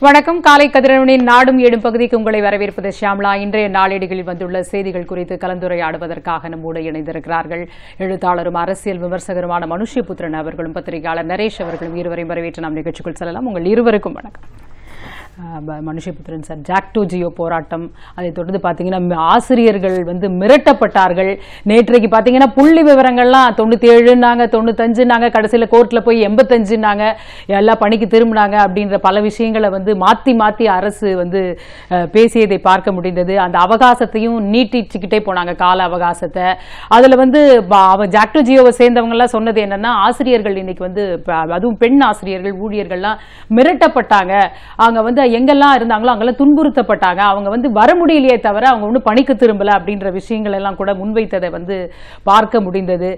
வணக்கம். காலை கதிரவனின் நாடும் ஏடும் பகுதிக்கு உங்களை வரவேற்பது ஷியாம்லா. இன்றைய நாளேடுகளில் வந்துள்ள செய்திகள் குறித்து கலந்துரையாடுவதற்காக நம்மோடு இணைந்திருக்கிறார்கள் எழுத்தாளரும் அரசியல் விமர்சகருமான மனுஷ்யபுத்திரன் அவர்களும் பத்திரிகையாளர் நரேஷ் அவர்களும். இருவரையும் வரவேற்று நாம் நிகழ்ச்சிக்குள் செல்லலாம். உங்கள் இருவருக்கும் வணக்கம். மனுஷ்யபுத்திரன் சார், ஜாக்டோ ஜியோ போராட்டம், அதை தொடர்ந்து பார்த்தீங்கன்னா ஆசிரியர்கள் மிரட்டப்பட்டார்கள். நேற்றைக்கு பார்த்தீங்கன்னா புள்ளி விவரங்கள்லாம் 97ன்னாங்க, 95ன்னாங்க, கடைசியில் கோர்ட்டில் போய் 85ன்னாங்க, எல்லா பணிக்கு திரும்பினாங்க அப்படின்ற பல விஷயங்களை மாற்றி மாற்றி அரசு பேசியதை பார்க்க முடிந்தது. அந்த அவகாசத்தையும் நீட்டிச்சுக்கிட்டே போனாங்க, கால அவகாசத்தை. அதில் ஜாக்டோ ஜியோவை சேர்ந்தவங்கலாம் சொன்னது என்னன்னா, ஆசிரியர்கள் இன்னைக்கு அதுவும் பெண் ஆசிரியர்கள் ஊழியர்கள்லாம் மிரட்டப்பட்டாங்க. அவங்க எங்கெல்லாம் இருந்தாங்களோ அங்கெல்லாம் துன்புறுத்தப்பட்டாங்க. அவங்க வர முடியலையே தவிர அவங்க ஒன்றும் பணிக்கு திரும்பல அப்படின்ற விஷயங்கள் எல்லாம் கூட முன்வைத்ததை பார்க்க முடிந்தது.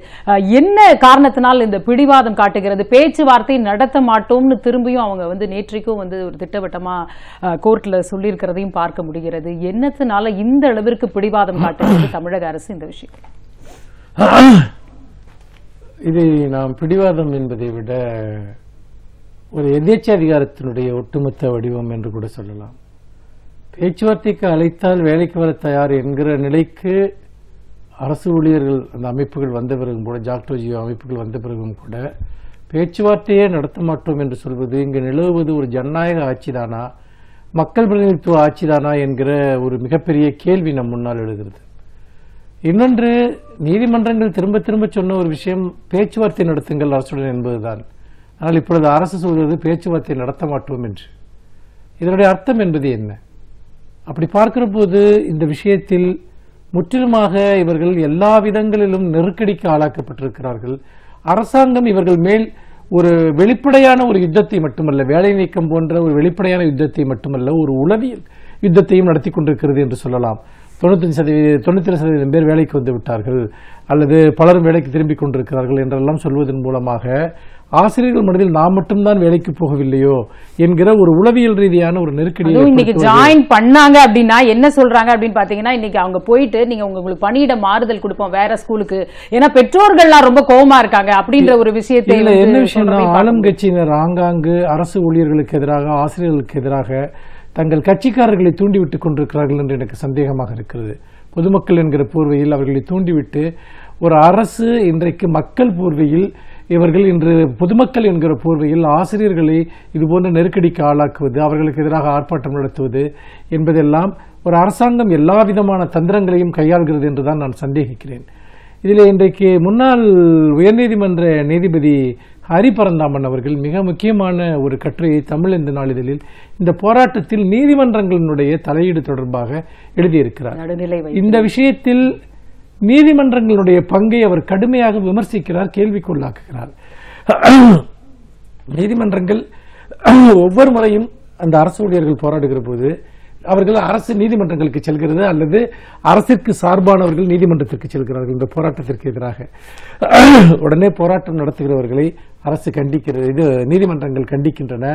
என்ன காரணத்தினால் இந்த பிடிவாதம் காட்டுகிறது? பேச்சுவார்த்தை நடத்த மாட்டோம்னு திரும்பியும் அவங்க நேற்றைக்கும் ஒரு திட்டவட்டமா கோர்ட்ல சொல்லியிருக்கிறதையும் பார்க்க முடிகிறது. என்னத்தினால இந்த அளவிற்கு பிடிவாதம் காட்டுகிறது தமிழக அரசு இந்த விஷயம்? இது நாம் பிடிவாதம் என்பதை விட ஒரு எதேச்சாதிகாரத்தினுடைய ஒட்டுமொத்த வடிவம் என்று கூட சொல்லலாம். பேச்சுவார்த்தைக்கு அழைத்தால் வேலைக்கு வர தயார் என்கிற நிலைக்கு அரசு ஊழியர்கள் அந்த அமைப்புகள் வந்த பிறகும் கூட, ஜாக்டோ ஜியோ அமைப்புகள் வந்த பிறகும் கூட பேச்சுவார்த்தையே நடத்த மாட்டோம் என்று சொல்வது, இங்கு நிலவுவது ஒரு ஜனநாயக ஆட்சிதானா, மக்கள் பிரதிநிதித்துவ ஆட்சிதானா என்கிற ஒரு மிகப்பெரிய கேள்வி நம் முன்னால் எழுகிறது. இன்னொன்று, நீதிமன்றங்கள் திரும்ப திரும்ப சொன்ன ஒரு விஷயம் பேச்சுவார்த்தை நடத்துங்கள் அரசுடன் என்பதுதான். ஆனால் இப்பொழுது அரசு சொல்வது பேச்சுவார்த்தை நடத்த மாட்டோம் என்று. இதனுடைய அர்த்தம் என்பது என்ன? அப்படி பார்க்கிற போது இந்த விஷயத்தில் முற்றிலுமாக இவர்கள் எல்லா விதங்களிலும் நெருக்கடிக்கு ஆளாக்கப்பட்டிருக்கிறார்கள். அரசாங்கம் இவர்கள் மேல் ஒரு வெளிப்படையான ஒரு யுத்தத்தை மட்டுமல்ல, வேலை நீக்கம் போன்ற ஒரு வெளிப்படையான யுத்தத்தை மட்டுமல்ல, ஒரு உளவியல் யுத்தத்தையும் நடத்தி கொண்டிருக்கிறது என்று சொல்லலாம். 97% பேர் வேலைக்கு வந்து விட்டார்கள், அல்லது பலரும் வேலைக்கு திரும்பிக் கொண்டிருக்கிறார்கள் என்றெல்லாம் சொல்வதன் மூலமாக ஆசிரியர்கள் மனதில் நாம் மட்டும்தான் வேலைக்கு போகவில்லையோ என்கிற ஒரு உளவியல் ரீதியான ஒரு நெருக்கடி. இன்னைக்கு ஜாயின் பண்ணாங்க அப்படின்னா என்ன சொல்றாங்க அப்படின்னு பாத்தீங்கன்னா, இன்னைக்கு அவங்க போயிட்டு நீங்க உங்களுக்கு பணியிட மாறுதல் கொடுப்போம் வேற ஸ்கூலுக்கு, ஏன்னா பெற்றோர்கள்லாம் ரொம்ப கோபமா இருக்காங்க அப்படின்ற ஒரு விஷயத்தை. என்ன விஷயம்னா, ஆளும் கட்சியினர் ஆங்காங்கு அரசு ஊழியர்களுக்கு எதிராக, ஆசிரியர்களுக்கு எதிராக தங்கள் கட்சிக்காரர்களை தூண்டிவிட்டுக் கொண்டிருக்கிறார்கள் என்று எனக்கு சந்தேகமாக இருக்கிறது. பொதுமக்கள் என்கிற போர்வையில் அவர்களை தூண்டிவிட்டு ஒரு அரசு இன்றைக்கு மக்கள் போர்வையில், இவர்கள் இன்று பொதுமக்கள் என்கிற போர்வையில் ஆசிரியர்களை இதுபோன்ற நெருக்கடிக்கு ஆளாக்குவது, அவர்களுக்கு எதிராக ஆர்ப்பாட்டம் நடத்துவது என்பதெல்லாம் ஒரு அரசாங்கம் எல்லா விதமான தந்திரங்களையும் கையாள்கிறது என்றுதான் நான் சந்தேகிக்கிறேன். இதில் இன்றைக்கு முன்னாள் உயர்நீதிமன்ற நீதிபதி ஹரிபரந்தாமன் அவர்கள் மிக முக்கியமான ஒரு கட்டுரையை தமிழ் நாளிதழில் இந்த போராட்டத்தில் நீதிமன்றங்களினுடைய தலையீடு தொடர்பாக எழுதியிருக்கிறார். இந்த விஷயத்தில் நீதிமன்றங்களுடைய பங்கை அவர் கடுமையாக விமர்சிக்கிறார், கேள்விக்குள்ளாக்குகிறார். நீதிமன்றங்கள் ஒவ்வொரு முறையும் அந்த அரசு ஊழியர்கள் போராடுகிற போது அவர்கள் அரசு நீதிமன்றங்களுக்கு செல்கிறது, அல்லது அரசிற்கு சார்பானவர்கள் நீதிமன்றத்திற்கு செல்கிறார்கள் இந்த போராட்டத்திற்கு எதிராக. உடனே போராட்டம் நடத்துகிறவர்களை அரசு கண்டிக்கிறது, இது நீதிமன்றங்கள் கண்டிக்கின்றன,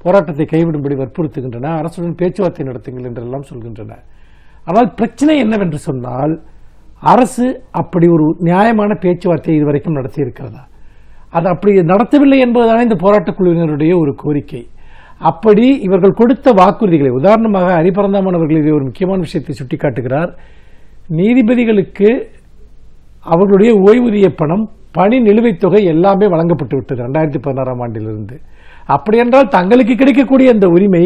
போராட்டத்தை கைவிடும்படி வற்புறுத்துகின்றன, அரசுடன் பேச்சுவார்த்தை நடத்துங்கள் என்றெல்லாம் சொல்கின்றன. ஆனால் பிரச்சனை என்னவென்று சொன்னால், அரசு அப்படி ஒரு நியாயமான பேச்சுவார்த்தையை இதுவரைக்கும் நடத்தி இருக்கிறதா? அது அப்படி நடத்தவில்லை என்பதுதான் இந்த போராட்டக் குழுவினருடைய ஒரு கோரிக்கை. அப்படி இவர்கள் கொடுத்த வாக்குறுதிகளை, உதாரணமாக ஹரிபரந்தாமன் அவர்கள் இதை ஒரு முக்கியமான விஷயத்தை சுட்டிக்காட்டுகிறார். நீதிபதிகளுக்கு அவர்களுடைய ஓய்வூதிய பணம், பணி நிலுவைத் தொகை எல்லாமே வழங்கப்பட்டு விட்டது 2016ஆம் ஆண்டிலிருந்து. அப்படி என்றால் தங்களுக்கு கிடைக்கக்கூடிய அந்த உரிமை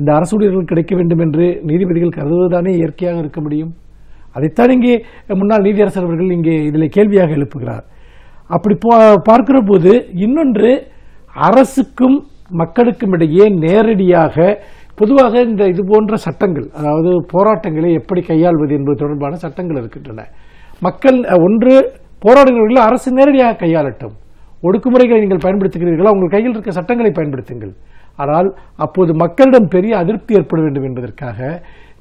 இந்த அரசு ஊழியர்களுக்கு கிடைக்க வேண்டும் என்று நீதிபதிகள் கருதுவதுதானே இயற்கையாக இருக்க முடியும்? அதைத்தான் இங்கே முன்னாள் நீதியரசர் அவர்கள் இங்கே இதில் கேள்வியாக எழுப்புகிறார். அப்படி பார்க்கிற போது இன்னொன்று, அரசுக்கும் மக்களுக்கும் இடையே நேரடியாக பொதுவாக இந்த இது போன்ற சட்டங்கள், அதாவது போராட்டங்களை எப்படி கையாள்வது என்பது தொடர்பான சட்டங்கள் இருக்கின்றன. மக்கள் ஒன்று போராடுகிறவர்கள் அரசு நேரடியாக கையாளட்டும், ஒடுக்குமுறைகளை நீங்கள் பயன்படுத்துகிறீர்களா, உங்கள் கையில் இருக்க சட்டங்களை பயன்படுத்துங்கள். ஆனால் அப்போது மக்களிடம் பெரிய அதிருப்தி ஏற்பட வேண்டும் என்பதற்காக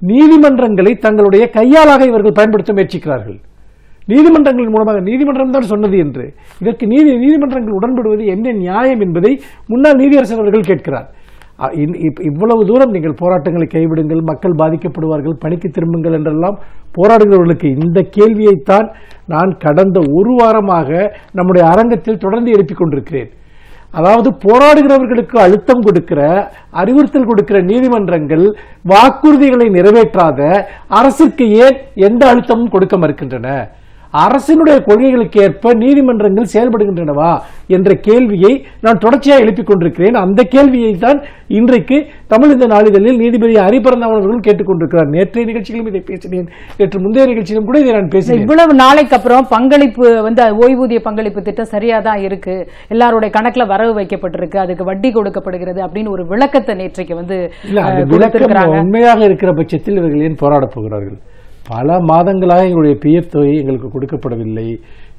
நீதிமன்றங்களை தங்களுடைய கையாளாக இவர்கள் பயன்படுத்த முயற்சிக்கிறார்கள். நீதிமன்றங்களின் மூலமாக, நீதிமன்றம் தான் சொன்னது என்று இதற்கு நீதிமன்றங்கள் உடன்படுவது என்ன நியாயம் என்பதை முன்னாள் நீதியரசர் அவர்கள் கேட்கிறார். இவ்வளவு தூரம் நீங்கள் போராட்டங்களை கைவிடுங்கள், மக்கள் பாதிக்கப்படுவார்கள், பணிக்கு திரும்புங்கள் என்றெல்லாம் போராடுகிறவர்களுக்கு இந்த கேள்வியைத்தான் நான் கடந்த ஒரு வாரமாக நம்முடைய அரங்கத்தில் தொடர்ந்து எழுப்பிக் கொண்டிருக்கிறேன். அதாவது போராடுகிறவர்களுக்கு அழுத்தம் கொடுக்கிற, அறிவுறுத்தல் கொடுக்கிற நீதிமன்றங்கள் வாக்குறுதிகளை நிறைவேற்றாத அரசுக்கு ஏன் எந்த அழுத்தமும் கொடுக்க மறுக்கின்றன? அரசினுடைய கொள்கைகளுக்கு ஏற்ப நீதிமன்றங்கள் செயல்படுகின்றனவா என்ற கேள்வியை நான் தொடர்ச்சியாக எழுப்பிக் கொண்டிருக்கிறேன். அந்த கேள்வியை தான் இன்றைக்கு தமிழக நாளிதழில் நீதிபதி ஹரிபரந்தாமன் அவர்கள் கேட்டுக் கொண்டிருக்கிறார். நேற்றைய நிகழ்ச்சியிலும் இதை பேசினேன், நேற்று முந்தைய நிகழ்ச்சியிலும் கூட இதை நான் பேசினேன். இவ்வளவு நாளைக்கு அப்புறம் பங்களிப்பு ஓய்வூதிய பங்களிப்பு திட்டம் சரியா தான் இருக்கு, எல்லாருடைய கணக்குல வரவு வைக்கப்பட்டிருக்கு, அதுக்கு வட்டி கொடுக்கப்படுகிறது அப்படின்னு ஒரு விளக்கத்தை நேற்றைக்கு விளக்கம் உண்மையாக இருக்கிற பட்சத்தில் இவர்கள் ஏன் போராடப் போகிறார்கள்? பல மாதங்களாக எங்களுடைய பிஎஃப் தொகை எங்களுக்கு கொடுக்கப்படவில்லை.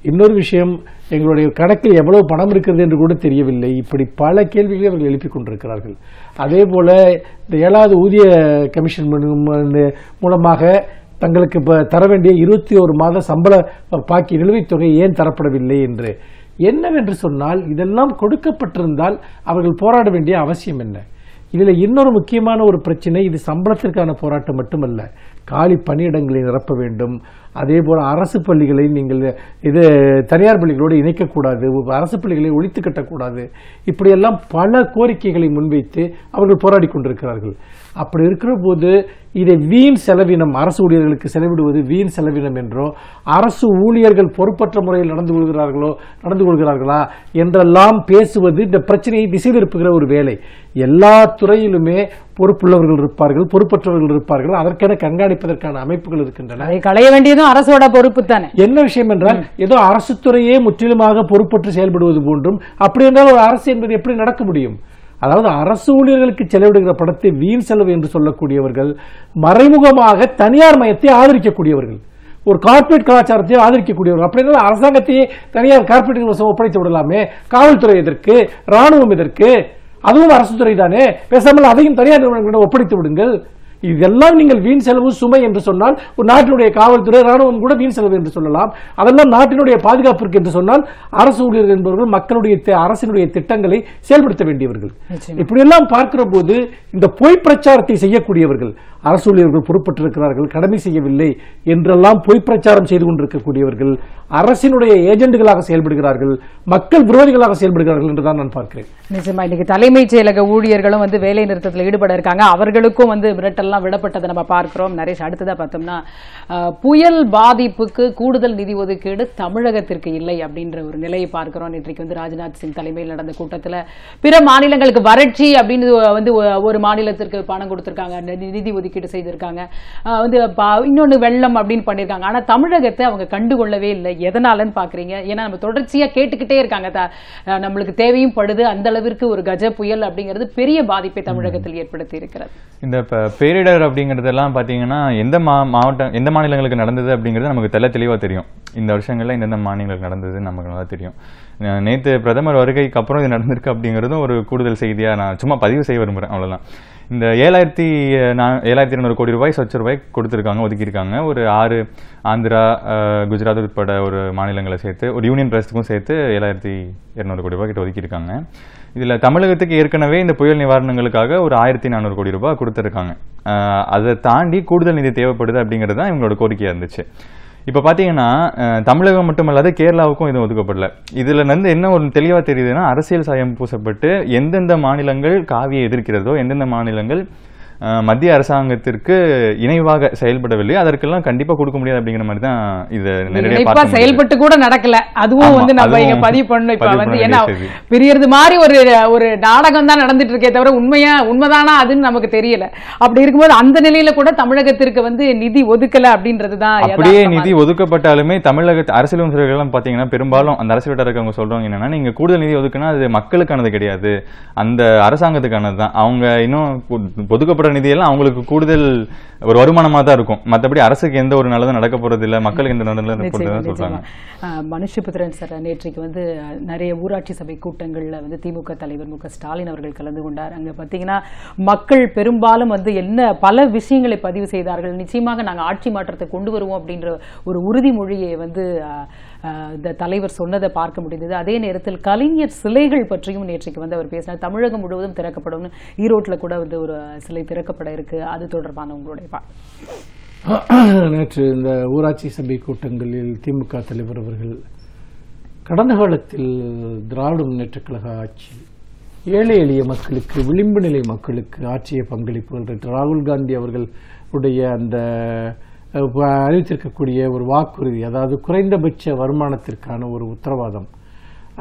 இன்னொரு விஷயம், எங்களுடைய கணக்கில் எவ்வளவு பணம் இருக்கிறது என்று கூட தெரியவில்லை. இப்படி பல கேள்விகளை அவர்கள் எழுப்பிக் கொண்டிருக்கிறார்கள். அதே போல இந்த 7வது ஊதிய கமிஷன் மூலமாக தங்களுக்கு தர வேண்டிய 21 மாத சம்பள பாக்கி நிலுவைத் தொகை ஏன் தரப்படவில்லை என்று என்னவென்று சொன்னால், இதெல்லாம் கொடுக்கப்பட்டிருந்தால் அவர்கள் போராட வேண்டிய அவசியம் என்ன? இதுல இன்னொரு முக்கியமான ஒரு பிரச்சனை, இது சம்பளத்திற்கான போராட்டம் மட்டுமல்ல, காலி பணியிடங்களை நிரப்ப வேண்டும். அதே போல அரசு பள்ளிகளை நீங்கள் இது தனியார் பள்ளிகளோடு இணைக்கக்கூடாது, அரசு பள்ளிகளை ஒழித்து கட்டக்கூடாது, இப்படியெல்லாம் பல கோரிக்கைகளை முன்வைத்து அவர்கள் போராடி கொண்டிருக்கிறார்கள். அப்படி இருக்கிற போது இதை வீண் செலவினம், அரசு ஊழியர்களுக்கு செலவிடுவது வீண் செலவினம் என்றோ, அரசு ஊழியர்கள் பொறுப்பற்ற முறையில் நடந்து கொள்கிறார்களா என்றெல்லாம் பேசுவது இந்த பிரச்சனையை திசை திருப்புகிற ஒரு வேலை. எல்லா துறையிலுமே பொறுப்புள்ளவர்கள் இருப்பார்கள், பொறுப்பற்றவர்கள் இருப்பார்கள். அதற்கென கண்காணிப்பதற்கான அமைப்புகள் இருக்கின்றன. களைய வேண்டியதும் அரசோட பொறுப்பு தானே. என்ன விஷயம் என்றால், ஏதோ அரசு துறையே முற்றிலுமாக பொறுப்பற்று செயல்படுவது போன்றும், அப்படி என்றால் ஒரு அரசு என்பது எப்படி நடக்க முடியும்? அதாவது அரசு ஊழியர்களுக்கு செலவிடுகிற படத்தை வீண் செலவு என்று சொல்லக்கூடியவர்கள் மறைமுகமாக தனியார் மயத்தை ஆதரிக்கக்கூடியவர்கள், ஒரு கார்ப்பரேட் கலாச்சாரத்தையும் ஆதரிக்கக்கூடியவர்கள். அப்படின்னா அரசாங்கத்தையே தனியார் கார்ப்பரேட் ஒப்படைத்து விடலாமே, காவல்துறை எதற்கு, ராணுவம் எதற்கு, அதுவும் அரசு துறை தானே, பேசாமல் அதையும் தனியார் நிறுவனங்களிடம் ஒப்படைத்து விடுங்கள். இதெல்லாம் நீங்கள் வீண் செலவு சுமை என்று சொன்னால், ஒரு நாட்டினுடைய காவல்துறை ராணுவம் கூட வீண் செலவு என்று சொல்லலாம். அதெல்லாம் நாட்டினுடைய பாதுகாப்பிற்கு என்று சொன்னால், அரசு ஊழியர்கள் என்பவர்கள் மக்களுடைய அரசினுடைய திட்டங்களை செயல்படுத்த வேண்டியவர்கள். இப்படியெல்லாம் பார்க்கிற போது இந்த பொய் பிரச்சாரத்தை செய்யக்கூடியவர்கள், அரசு ஊழியர்கள் பொறுப்பற்றிருக்கிறார்கள், கடமை செய்யவில்லை என்றெல்லாம் பொய் பிரச்சாரம் செய்து கொண்டிருக்கக்கூடியவர்கள் அரசினுடைய ஏஜென்ட்களாக செயல்படுகிறார்கள், மக்கள் விரோதிகளாக செயல்படுகிறார்கள் என்றுதான் நான் பார்க்கிறேன். நிச்சயமா இன்னைக்கு தலைமைச் செயலக ஊழியர்களும் வேலை நிறுத்தத்தில் ஈடுபட இருக்காங்க. அவர்களுக்கும் மிரட்டல்லாம் விடப்பட்டதை நம்ம பார்க்கிறோம். நரேஷ், அடுத்ததா பார்த்தோம்னா புயல் பாதிப்புக்கு கூடுதல் நிதி ஒதுக்கீடு தமிழகத்திற்கு இல்லை அப்படின்ற ஒரு நிலையை பார்க்கிறோம். இன்றைக்கு ராஜ்நாத் சிங் தலைமையில் நடந்த கூட்டத்தில் பிற மாநிலங்களுக்கு வறட்சி அப்படின்னு ஒரு மாநிலத்திற்கு பணம் கொடுத்திருக்காங்க, நிதி ஒதுக்கீடு செய்திருக்காங்க, இன்னொன்னு வெள்ளம் அப்படின்னு பண்ணிருக்காங்க. ஆனா தமிழகத்தை அவங்க கண்டுகொள்ளவே இல்லை. எதனாலன்னு பாக்குறீங்க? ஏன்னா நம்ம தொடர்ச்சியா கேட்டுக்கிட்டே இருக்காங்க, நம்மளுக்கு தேவையும் படுது, அந்த அளவிற்கு ஒரு கஜ புயல் அப்படிங்கிறது பெரிய பாதிப்பை தமிழகத்தில் ஏற்படுத்தி இருக்கிறது. இந்த பேரிடர் அப்படிங்கறதெல்லாம் பாத்தீங்கன்னா எந்த மாவட்டம், எந்த மாநிலங்களுக்கு நடந்தது அப்படிங்கிறது நமக்கு தெளிவா தெரியும். இந்த வருஷங்கள்ல எந்தெந்த மாநிலங்களுக்கு நடந்தது நமக்கு நல்லா தெரியும். நேற்று பிரதமர் வருகைக்கு அப்புறம் இது நடந்திருக்கு அப்படிங்கறதும் ஒரு கூடுதல் செய்தியா நான் சும்மா பதிவு செய்ய விரும்புறேன், அவ்வளவுதான். இந்த 7,200 கோடி ரூபாய் சொச்ச ரூபாய் கொடுத்திருக்காங்க, ஒதுக்கியிருக்காங்க. ஒரு 6 ஆந்திரா, குஜராத் உட்பட ஒரு மாநிலங்களை சேர்த்து, ஒரு யூனியன் பிரதேசத்துக்கும் சேர்த்து 7,200 கோடி ரூபாய் கிட்ட ஒதுக்கியிருக்காங்க. இதுல தமிழகத்துக்கு ஏற்கனவே இந்த புயல் நிவாரணங்களுக்காக ஒரு 1,400 கோடி ரூபாய் கொடுத்திருக்காங்க. அதை தாண்டி கூடுதல் நிதி தேவைப்படுது அப்படிங்கிறது தான் இவங்களோட கோரிக்கையா இருந்துச்சு. இப்ப பாத்தீங்கன்னா தமிழகம் மட்டுமல்லாது கேரளாவுக்கும் இது ஒதுக்கப்படல. இதுல இருந்து என்ன ஒரு தெளிவா தெரியுதுன்னா, அரசியல் சாயம் பூசப்பட்டு எந்தெந்த மாநிலங்கள் காவியை எதிர்க்கிறதோ, எந்தெந்த மாநிலங்கள் மத்திய அரசாங்கத்திற்கு இணைவாக செயல்படவில்லை, அதற்கெல்லாம் கண்டிப்பா கொடுக்க முடியாது அப்படிங்கிற மாதிரி தான் இது நேரடியா செயல்பட்டு கூட நடக்கல. அதுவும் நம்ம இங்க பதிவு பண்ணணும். இப்ப என்ன பிரியறது மாதிரி ஒரு நாடகம் தான் நடந்துட்டு இருக்கே தவிர உண்மைதானா அதுன்னு நமக்கு தெரியல. அப்படி இருக்கும்போது அந்த நிலையில கூட தமிழகத்திற்கு நிதி ஒதுக்கல அப்படின்றதுதான். அப்படியே நிதி ஒதுக்கப்பட்டாலுமே தமிழக அரசியல் விமர்சகர்கள் பாத்தீங்கன்னா பெரும்பாலும் அந்த அரசியல் வட்டாரங்க சொல்றவங்க என்னன்னா, நீங்க கூடுதல் நிதி ஒதுக்குனா அது மக்களுக்கானது கிடையாது, அந்த அரசாங்கத்துக்கானது தான். அவங்க இன்னும் ஒதுக்கப்பட்ட நிதியெல்லாம் அவங்களுக்கு கூடுதல் ஒரு வருமானமா தான் இருக்கும். மற்றபடி அரசுக்கு எந்த ஒரு நல்லதும் நடக்க போறது இல்ல, மக்களுக்கு எந்த நல்லதும் சொல்றாங்க. மனுஷபுத்திரன் சார், நேற்றைக்கு நிறைய ஊராட்சி சபை கூட்டங்கள்ல திமுக தலைவர் மு க ஸ்டாலின் அவர்கள் கலந்து கொண்டார். அங்க பாத்தீங்கன்னா மக்கள் பெரும்பாலும் என்ன பல விஷயங்களை பதிவு செய்தார்கள். நிச்சயமாக நாங்க ஆட்சி மாற்றத்தை கொண்டு வருவோம் அப்படின்ற ஒரு உறுதிமொழியை இந்த தலைவர் சொன்னதை பார்க்க முடிந்தது. அதே நேரத்தில் கலைஞர் சிலைகள் பற்றியும் நேற்றைக்கு அவர் பேசினார். தமிழகம் முழுவதும் திறக்கப்படும், ஈரோட்டில் கூட ஒரு சிலை திறக்கப்பட இருக்கு. அது தொடர்பான உங்களுடைய நேற்று இந்த ஊராட்சி சபை கூட்டங்களில் திமுக தலைவர் அவர்கள் கடந்த காலத்தில் திராவிட முன்னேற்றக் கழக ஆட்சி ஏழை எளிய மக்களுக்கு, விளிம்பு நிலை மக்களுக்கு ஆற்றிய பங்களிப்புகள், ராகுல் காந்தி அவர்களுடைய அந்த அறிவித்திருக்கக்கூடிய ஒரு வாக்குறுதி, அதாவது குறைந்தபட்ச வருமானத்திற்கான ஒரு உத்தரவாதம்,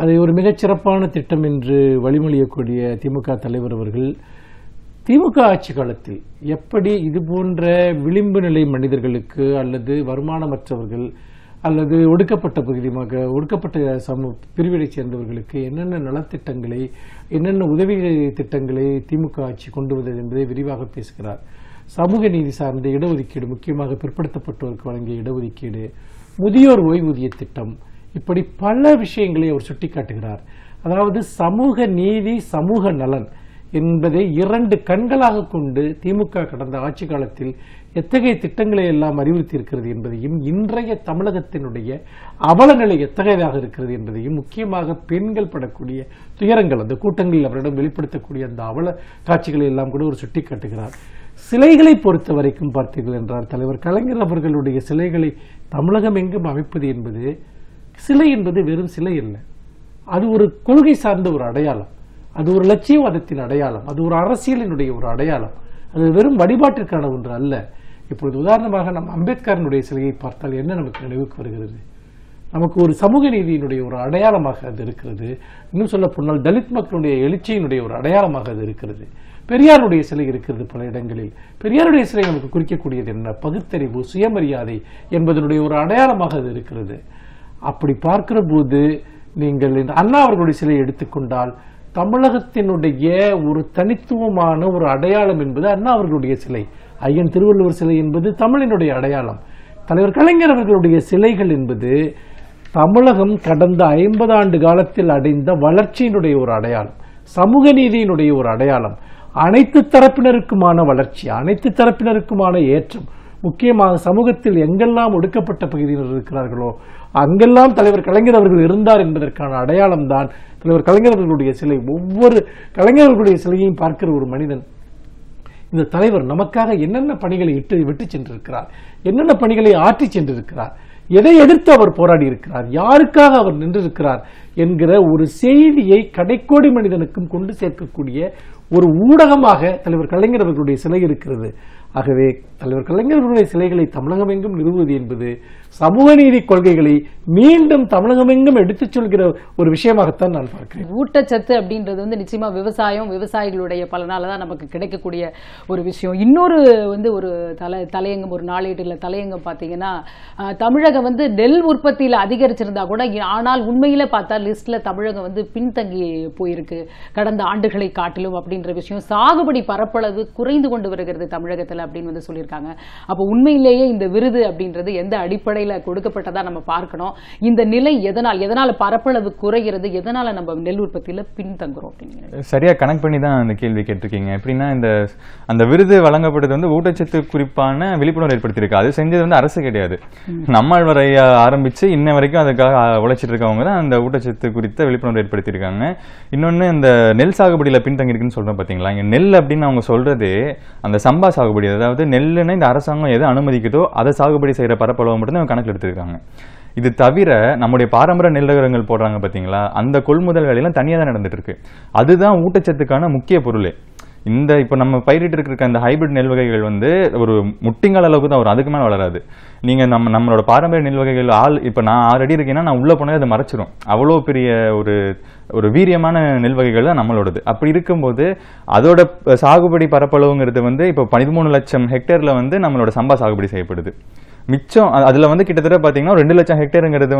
அதை ஒரு மிகச்சிறப்பான திட்டம் என்று வழிமொழியக்கூடிய திமுக தலைவர் அவர்கள் திமுக ஆட்சி காலத்தில் எப்படி இது போன்ற விளிம்பு நிலை மனிதர்களுக்கு அல்லது வருமானமற்றவர்கள் அல்லது ஒடுக்கப்பட்ட ஒடுக்கப்பட்ட பிரிவினைச் சேர்ந்தவர்களுக்கு என்னென்ன நலத்திட்டங்களை, என்னென்ன உதவி திட்டங்களை திமுக ஆட்சி கொண்டு வந்தது என்பதை விரிவாக பேசுகிறார். சமூக நீதி சார்ந்த இடஒதுக்கீடு, முக்கியமாக பிற்படுத்தப்பட்டோருக்கு வழங்கிய இடஒதுக்கீடு, முதியோர் ஓய்வூதிய திட்டம், இப்படி பல விஷயங்களை அவர் சுட்டிக்காட்டுகிறார். அதாவது சமூக நீதி, சமூக நலன் என்பதை இரண்டு கண்களாக கொண்டு திமுக கடந்த ஆட்சி காலத்தில் எத்தகைய திட்டங்களை எல்லாம் அறிவுறுத்தி இருக்கிறது என்பதையும், இன்றைய தமிழகத்தினுடைய அவலநிலை எத்தகையதாக இருக்கிறது என்பதையும், முக்கியமாக பெண்கள் படக்கூடிய துயரங்கள், அந்த கூட்டங்களில் அவரிடம் வெளிப்படுத்தக்கூடிய அந்த அவல காட்சிகளை எல்லாம் கூட ஒரு சுட்டிக்காட்டுகிறார். சிலைகளை பொறுத்த வரைக்கும் பார்த்தீர்கள் என்றால், தலைவர் கலைஞர் அவர்களுடைய சிலைகளை தமிழகம் எங்கும் அமைப்பது என்பது, சிலை என்பது வெறும் சிலை அல்ல, அது ஒரு கொள்கை சார்ந்த ஒரு அடையாளம், அது ஒரு லட்சியவாதத்தின் அடையாளம், அது ஒரு அரசியலினுடைய ஒரு அடையாளம், அது வெறும் வழிபாட்டிற்கான ஒன்று அல்ல. இப்பொழுது உதாரணமாக நம்ம அம்பேத்கரனுடைய சிலையை பார்த்தால் என்ன நமக்கு நினைவுக்கு வருகிறது? நமக்கு ஒரு சமூக நீதியினுடைய ஒரு அடையாளமாக அது இருக்கிறது. இன்னும் சொல்ல போனால் தலித் மக்களுடைய எழுச்சியினுடைய ஒரு அடையாளமாக அது இருக்கிறது. பெரியாருடைய சிலை இருக்கிறது பல இடங்களில். பெரியாருடைய சிலை நமக்கு குறிக்கக்கூடியது என்ன? பகுத்தறிவு, சுயமரியாதை என்பதனுடைய ஒரு அடையாளமாக அது இருக்கிறது. அப்படி பார்க்கிற போது நீங்கள் அண்ணா அவர்களுடைய சிலையை எடுத்துக்கொண்டால், தமிழகத்தினுடைய ஒரு தனித்துவமான ஒரு அடையாளம் என்பது அண்ணா அவர்களுடைய சிலை. ஐயன் திருவள்ளுவர் சிலை என்பது தமிழினுடைய அடையாளம். தலைவர் கலைஞர் அவர்களுடைய சிலைகள் என்பது தமிழகம் கடந்த 50 ஆண்டு காலத்தில் அடைந்த வளர்ச்சியினுடைய ஒரு அடையாளம், சமூக நீதியினுடைய ஒரு அடையாளம், அனைத்து தரப்பினருக்குமான வளர்ச்சி, அனைத்து தரப்பினருக்குமான ஏற்றம். முக்கியமாக சமூகத்தில் எங்கெல்லாம் ஒடுக்கப்பட்ட பகுதியினர் இருக்கிறார்களோ அங்கெல்லாம் தலைவர் கலைஞர் அவர்கள் இருந்தார் என்பதற்கான அடையாளம் தான் தலைவர் கலைஞர் அவர்களுடைய சிலை. ஒவ்வொரு கலைஞர் அவர்களுடைய சிலையையும் பார்க்கிற ஒரு மனிதன், இந்த தலைவர் நமக்காக என்னென்ன பணிகளை விட்டு சென்றிருக்கிறார், என்னென்ன பணிகளை ஆற்றி சென்றிருக்கிறார், எதை எதிர்த்து அவர் போராடி இருக்கிறார், யாருக்காக அவர் நின்றிருக்கிறார் என்கிற ஒரு செய்தியை கடைக்கோடி மனிதனுக்கும் கொண்டு சேர்க்கக்கூடிய ஒரு ஊடகமாக தலைவர் கலைஞர் அவர்களுடைய சிலை இருக்கிறது. ஆகவே தலைவர் கலைஞர் அவர்களுடைய சிலைகளை தமிழகம் எங்கும் நிறுவுவது என்பது சமூக நீதி கொள்கைகளை மீண்டும் தமிழகம் எங்கும் எடுத்துச் சொல்கிற ஒரு விஷயமாகத்தான் நான் பார்க்கிறேன். ஊட்டச்சத்து அப்படின்றது நிச்சயமா விவசாயிகளுடைய பலனால தான் நமக்கு கிடைக்கக்கூடிய ஒரு விஷயம். இன்னொரு ஒரு தலையங்கம், ஒரு நாளேடுல தலையங்கம் பார்த்தீங்கன்னா, தமிழகம் நெல் உற்பத்தியில் அதிகரிச்சிருந்தா கூட, ஆனால் உண்மையில பார்த்தா லிஸ்ட்ல தமிழகம் பின்தங்கி போயிருக்கு கடந்த ஆண்டுகளை காட்டிலும் அப்படின்ற விஷயம். சாகுபடி பரப்பளவு குறைந்து கொண்டு வருகிறது தமிழகத்தில் அப்படின்னு சொல்லியிருக்காங்க. அப்போ உண்மையிலேயே இந்த விருது அப்படின்றது எந்த அடிப்படையில் கொடுக்கப்பட்டதா நம்ம பார்க்கணும். இந்த நிலை எதனால பரப்பளவு குறைகிறது, எதனால நம்ம நெல் உற்பத்தியில பின்தங்குறோம் அப்படின்னு சரியா கனெக்ட் பண்ணி தான் அந்த கேள்வி கேட்டிருக்கீங்க. எப்படின்னா, அந்த விருது வழங்கப்பட்டது ஊட்டச்சத்து குறிப்பான விழிப்புணர்வு ஏற்படுத்தியிருக்கு. அது செஞ்சது அரசு கிடையாது. நம்மாழ்வார் ஆரம்பிச்சு இன்ன வரைக்கும் அதுக்காக உழைச்சிட்டு இருக்கவங்க தான் அந்த ஊட்டச்சத்து குறித்த விழிப்புணர்வு ஏற்படுத்தியிருக்காங்க. இன்னொன்னு, இந்த நெல் சாகுபடியில பின்தங்கி இருக்குன்னு சொல்றோம் பாத்தீங்களா. இங்க நெல் அப்படின்னு அவங்க சொல்றது அந்த சம்பா சாகுபடி, அதாவது நெல்லுன்னு இந்த அரசாங்கம் எதை அனுமதிக்குதோ அதை சாகுபடி செய்யற பரப்பளவு மட்டும் தான் கணக்கில் எடுத்திருக்காங்க. இது தவிர நம்முடைய பாரம்பரிய நெல்லகரங்கள் போடுறாங்க பாத்தீங்களா, அந்த கொள்முதல் வேலையெல்லாம் தனியாக தான் நடந்துட்டு இருக்கு. அதுதான் ஊட்டச்சத்துக்கான முக்கிய பொருளே. இப்ப நம்ம பயிரிட்டு இருக்க அந்த ஹைபிரிட் நெல் வகைகள் ஒரு முட்டிங்கால அளவுக்கு தான் வரும், அதுக்கு மேல வளராது. நீங்க நம்மளோட பாரம்பரிய நெல் வகைகள் இப்ப நான் 6 அடி இருக்கேன்னா நான் உள்ள போனே அதை மறைச்சிரும். அவ்வளோ பெரிய ஒரு வீரியமான நெல் வகைகள் தான் நம்மளோடது. அப்படி இருக்கும்போது அதோட சாகுபடி பரப்பளவுங்கிறது இப்ப 13 லட்சம் ஹெக்டேர்ல நம்மளோட சம்பா சாகுபடி செய்யப்படுது. மிச்சம் அதுல கிட்டத்தட்ட பாத்தீங்கன்னா 2 லட்சம் ஹெக்டேருங்கிறது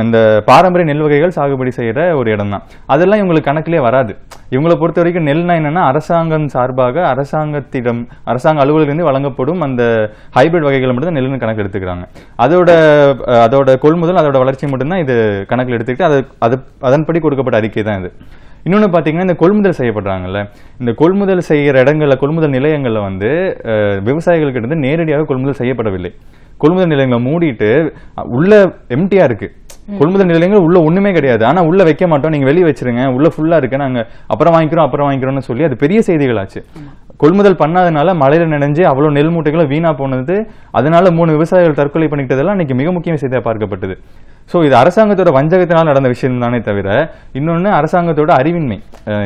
அந்த பாரம்பரிய நெல் வகைகள் சாகுபடி செய்யற ஒரு இடம் தான். அதெல்லாம் இவங்களுக்கு கணக்கிலே வராது. இவங்களை பொறுத்த வரைக்கும் நெல்னா என்னன்னா, அரசாங்கம் சார்பாக அரசாங்க அலுவலகம் வழங்கப்படும் அந்த ஹைபிரிட் வகைகளை மட்டும் தான் நெல்லுன்னு கணக்கு எடுத்துக்கிறாங்க. அதோட கொள்முதல், அதோட வளர்ச்சி மட்டும்தான் இது கணக்கில் எடுத்துக்கிட்டு அதன்படி கொடுக்கப்பட்ட அறிக்கை தான் இது. இன்னொன்னு பாத்தீங்கன்னா, இந்த கொள்முதல் செய்யப்படுறாங்கல்ல, இந்த கொள்முதல் செய்யற இடங்கள்ல, கொள்முதல் நிலையங்கள்ல விவசாயிகளுக்கு நேரடியாக கொள்முதல் செய்யப்படவில்லை. கொள்முதல் நிலையங்களை மூடிட்டு உள்ள எம்டியா இருக்கு. கொள்முதல் நிலையங்கள் உள்ள ஒண்ணுமே கிடையாது. ஆனா உள்ள வைக்க மாட்டோம், நீங்க வெளியே வச்சிருங்க, உள்ள ஃபுல்லா இருக்கு, நாங்க அப்புறம் வாங்கிக்கிறோம்னு சொல்லி அது பெரிய செய்திகளாச்சு. கொள்முதல் பண்ணாதனால மழையில நினைஞ்சு அவ்வளவு நெல் மூட்டைகளும் வீணா போனது. அதனால 3 விவசாயிகள் தற்கொலை பண்ணிக்கிட்டதெல்லாம் இன்னைக்கு மிக முக்கிய செய்தியா பார்க்கப்பட்டது. ஸோ இது அரசாங்கத்தோட வஞ்சகத்தினால் நடந்த விஷயம் தானே தவிர இன்னொன்று அரசாங்கத்தோட அறிவின்மை.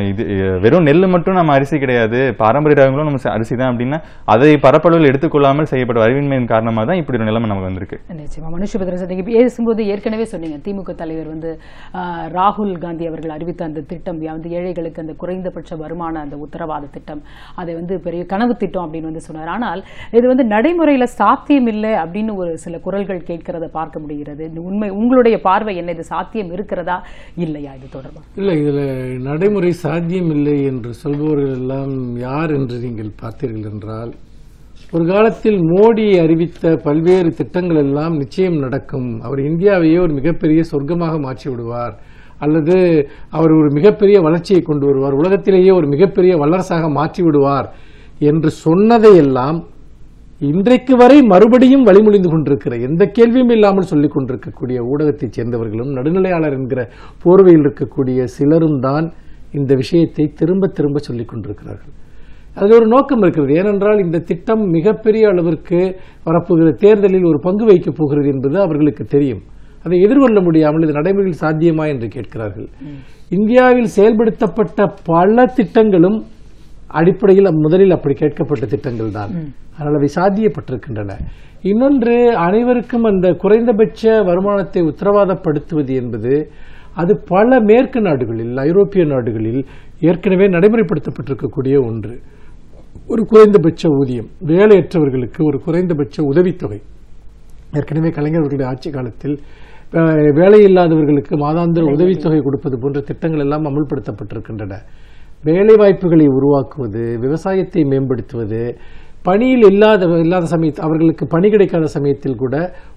இது வெறும் நெல் மட்டும் நம்ம அரிசி கிடையாது, பாரம்பரிய ரகங்களும் நம்ம அரிசி தான் அப்படின்னா அதை பரப்பளவில் எடுத்துக்கொள்ளாமல் செய்யப்பட்ட அறிவின்மையின் காரணமாக தான் இப்படி ஒரு நிலைமை நமக்கு வந்திருக்கு. நிச்சயமா மனுஷபுத்திரன் சார், நீங்க பேசும்போது ஏற்கனவே சொன்னீங்க திமுக தலைவர் வந்து ராகுல் காந்தி அவர்கள் அறிவித்த அந்த திட்டம் வந்து ஏழைகளுக்கு அந்த குறைந்தபட்ச வருமான அந்த உத்தரவாத திட்டம், அதை வந்து பெரிய கனவு திட்டம் அப்படின்னு வந்து சொன்னார். ஆனால் இது வந்து நடைமுறையில சாத்தியம் இல்லை அப்படின்னு ஒரு சில குரல்கள் கேட்கிறத பார்க்க முடிகிறது. உண்மை உங்களுடைய பார்வை என்ன? இது சாத்தியம் இருக்கிறதா இல்லையா? இது தொடர்பாக இல்லை, இதுல நடைமுறை சாத்தியம் இல்லை என்று சொல்பவர்கள் எல்லாம் யார் என்று நீங்கள் பார்த்தீர்கள் என்றால், ஒரு காலத்தில் மோடி அறிவித்த பல்வேறு திட்டங்கள் எல்லாம் நிச்சயம் நடக்கும், அவர் இந்தியாவையே ஒரு மிகப்பெரிய சொர்க்கமாக மாற்றி விடுவார், அல்லது அவர் ஒரு மிகப்பெரிய வளர்ச்சியை கொண்டு வருவார், உலகத்திலேயே ஒரு மிகப்பெரிய வல்லரசாக மாற்றி விடுவார் என்று சொன்னதையெல்லாம் இன்றைக்கு வரை மறுபடியும் வழிமொழிந்து கொண்டிருக்கிற, எந்த கேள்வியும் இல்லாமல் சொல்லிக் கொண்டிருக்கக்கூடிய ஊடகத்தைச் சேர்ந்தவர்களும் நடுநிலையாளர் என்கிற போர்வையில் இருக்கக்கூடிய சிலரும் தான் இந்த விஷயத்தை திரும்ப திரும்ப சொல்லிக் கொண்டிருக்கிறார்கள். அதில் ஒரு நோக்கம் இருக்கிறது. ஏனென்றால் இந்த திட்டம் மிகப்பெரிய அளவிற்கு வரப்போகிற தேர்தலில் ஒரு பங்கு வைக்கப் போகிறது என்பது அவர்களுக்கு தெரியும். அதை எதிர்கொள்ள முடியாமல் இது நடைமுறையில் சாத்தியமா என்று கேட்கிறார்கள். இந்தியாவில் செயல்படுத்தப்பட்ட பல திட்டங்களும் அடிப்படையில் முதலில் அப்படி கேட்கப்பட்ட திட்டங்கள் தான். அதனால் அவை சாத்தியப்பட்டிருக்கின்றன. இன்னொன்று, அனைவருக்கும் அந்த குறைந்தபட்ச வருமானத்தை உத்தரவாதப்படுத்துவது என்பது அது பல மேற்கு நாடுகளில், ஐரோப்பிய நாடுகளில் ஏற்கனவே நடைமுறைப்படுத்தப்பட்டிருக்கக்கூடிய ஒன்று. ஒரு குறைந்தபட்ச ஊதியம், வேலையற்றவர்களுக்கு ஒரு குறைந்தபட்ச உதவித்தொகை, ஏற்கனவே கலைஞர்களுடைய ஆட்சி காலத்தில் வேலையில்லாதவர்களுக்கு மாதாந்திர உதவித்தொகை கொடுப்பது போன்ற திட்டங்கள் எல்லாம் அமல்படுத்தப்பட்டிருக்கின்றன. வேலை வாய்ப்புகளை உருவாக்குவது, விவசாயத்தை மேம்படுத்துவது, பணியில் இல்லாத சமயத்தில் அவர்களுக்கு பணி கிடைக்காத சமயத்தில் கூட